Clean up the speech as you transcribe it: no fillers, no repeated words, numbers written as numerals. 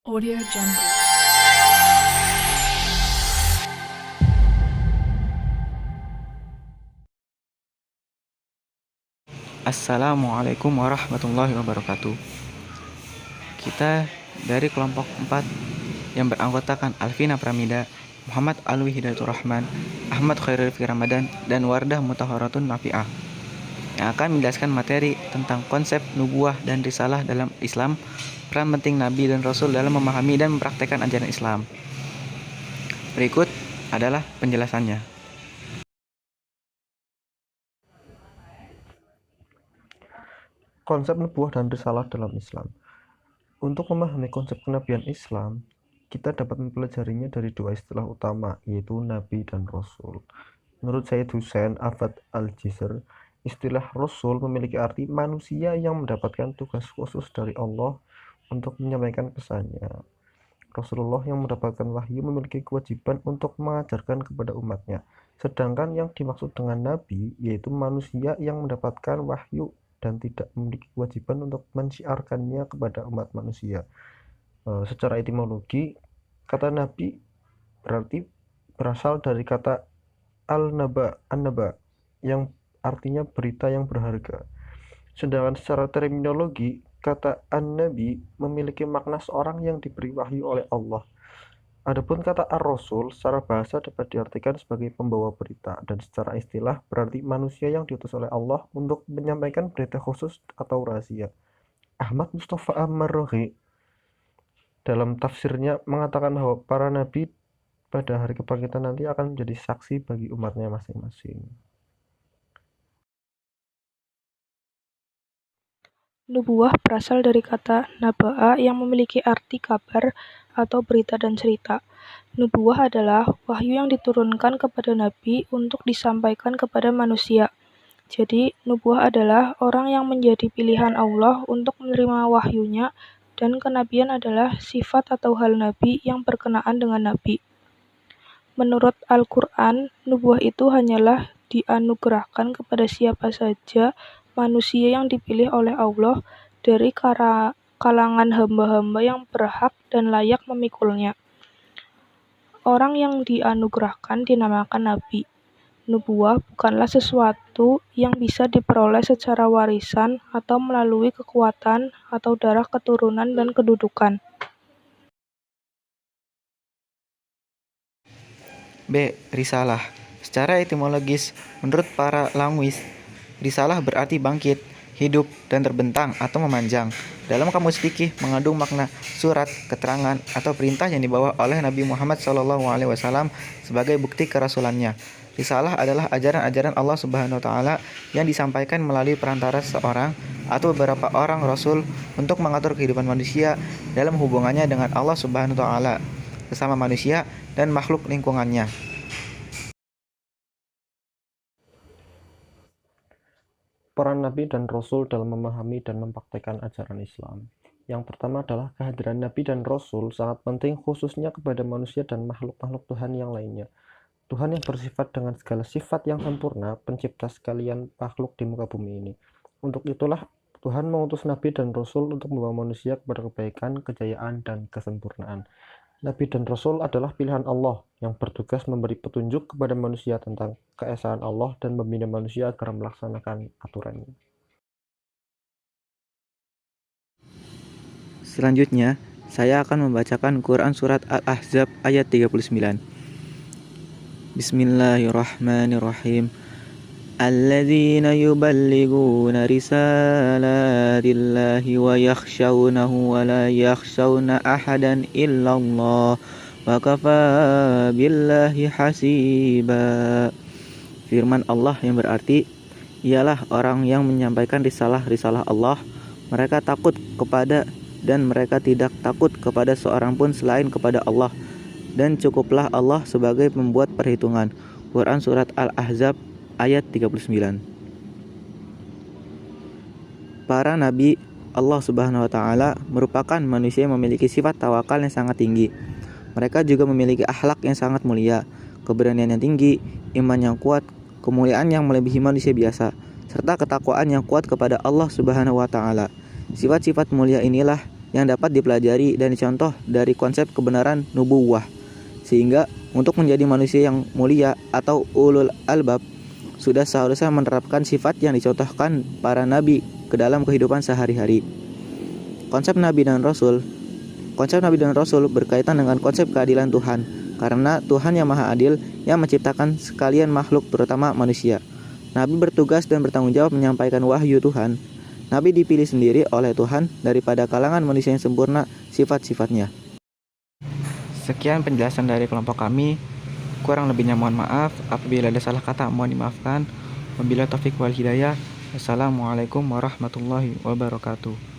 Audio Jungle. Assalamualaikum warahmatullahi wabarakatuh. Kita dari kelompok 4 yang beranggotakan Alvina Pramida, Muhammad Alwi Hidayatur Rahman, Ahmad Khairul Fikri Ramadan, dan Wardah Mutaharatun Nafi'ah yang akan menjelaskan materi tentang konsep nubuah dan risalah dalam Islam, peran penting Nabi dan Rasul dalam memahami dan mempraktekkan ajaran Islam. Berikut adalah penjelasannya. Konsep nubuah dan risalah dalam Islam. Untuk memahami konsep kenabian Islam, kita dapat mempelajarinya dari dua istilah utama, yaitu Nabi dan Rasul. Menurut Sayyid Hussein Abbad Al-Jisr, istilah Rasul memiliki arti manusia yang mendapatkan tugas khusus dari Allah untuk menyampaikan pesannya. Rasulullah yang mendapatkan wahyu memiliki kewajiban untuk mengajarkan kepada umatnya. Sedangkan yang dimaksud dengan Nabi, yaitu manusia yang mendapatkan wahyu dan tidak memiliki kewajiban untuk mensiarkannya kepada umat manusia. Secara etimologi, kata Nabi berarti berasal dari kata an-naba, yang artinya berita yang berharga. Sedangkan secara terminologi, kata an-nabi memiliki makna seorang yang diberi wahyu oleh Allah. Adapun kata ar-rasul secara bahasa dapat diartikan sebagai pembawa berita, dan secara istilah berarti manusia yang diutus oleh Allah untuk menyampaikan berita khusus atau rahasia. Ahmad Mustafa Ar-Raghib dalam tafsirnya mengatakan bahwa para nabi pada hari kebangkitan nanti akan menjadi saksi bagi umatnya masing-masing. Nubuwah berasal dari kata naba'a yang memiliki arti kabar atau berita dan cerita. Nubuwah adalah wahyu yang diturunkan kepada nabi untuk disampaikan kepada manusia. Jadi, nubuwah adalah orang yang menjadi pilihan Allah untuk menerima wahyunya, dan kenabian adalah sifat atau hal nabi yang berkenaan dengan nabi. Menurut Al-Quran, nubuwah itu hanyalah dianugerahkan kepada siapa saja manusia yang dipilih oleh Allah dari kalangan hamba-hamba yang berhak dan layak memikulnya. Orang yang dianugerahkan dinamakan nabi. Nubuwah bukanlah sesuatu yang bisa diperoleh secara warisan atau melalui kekuatan atau darah keturunan dan kedudukan. B. Risalah. Secara etimologis, menurut para linguis, risalah berarti bangkit, hidup, dan terbentang atau memanjang. Dalam kamus fikih mengandung makna surat, keterangan, atau perintah yang dibawa oleh Nabi Muhammad SAW sebagai bukti kerasulannya. Risalah adalah ajaran-ajaran Allah Subhanahu wa Ta'ala yang disampaikan melalui perantara seorang atau beberapa orang rasul untuk mengatur kehidupan manusia dalam hubungannya dengan Allah Subhanahu wa Ta'ala, sesama manusia, dan makhluk lingkungannya. Peran Nabi dan Rasul dalam memahami dan mempraktekkan ajaran Islam. Yang pertama adalah kehadiran Nabi dan Rasul sangat penting khususnya kepada manusia dan makhluk-makhluk Tuhan yang lainnya. Tuhan yang bersifat dengan segala sifat yang sempurna, pencipta sekalian makhluk di muka bumi ini. Untuk itulah Tuhan mengutus Nabi dan Rasul untuk membawa manusia kepada kebaikan, kejayaan, dan kesempurnaan. Nabi dan Rasul adalah pilihan Allah yang bertugas memberi petunjuk kepada manusia tentang keesaan Allah dan membina manusia agar melaksanakan aturannya. Selanjutnya, saya akan membacakan Quran Surat Al-Ahzab ayat 39. Bismillahirrahmanirrahim. Alladzina yuballiguna risalatillahi wa yakhshawnahu wa la yakhshawna ahadan illallah wa kafa billahi hasiba. Firman Allah yang berarti, ialah orang yang menyampaikan risalah-risalah Allah, mereka takut kepada dan mereka tidak takut kepada seorang pun selain kepada Allah, dan cukuplah Allah sebagai pembuat perhitungan. Quran Surat Al-Ahzab ayat 39. Para nabi Allah Subhanahu wa Ta'ala merupakan manusia yang memiliki sifat tawakal yang sangat tinggi. Mereka juga memiliki akhlak yang sangat mulia, keberanian yang tinggi, iman yang kuat, kemuliaan yang melebihi manusia biasa, serta ketakwaan yang kuat kepada Allah Subhanahu wa Ta'ala. Sifat-sifat mulia inilah yang dapat dipelajari dan dicontoh dari konsep kebenaran nubuwah. Sehingga untuk menjadi manusia yang mulia atau ulul albab, sudah seharusnya menerapkan sifat yang dicontohkan para nabi ke dalam kehidupan sehari-hari. Konsep Nabi dan Rasul berkaitan dengan konsep keadilan Tuhan, karena Tuhan yang Maha Adil yang menciptakan sekalian makhluk, terutama manusia. Nabi bertugas dan bertanggung jawab menyampaikan wahyu Tuhan. Nabi dipilih sendiri oleh Tuhan daripada kalangan manusia yang sempurna sifat-sifatnya. Sekian penjelasan dari kelompok kami. Kurang lebihnya mohon maaf. Apabila ada salah kata mohon dimaafkan. Wabillahi taufiq wal hidayah. Wassalamualaikum warahmatullahi wabarakatuh.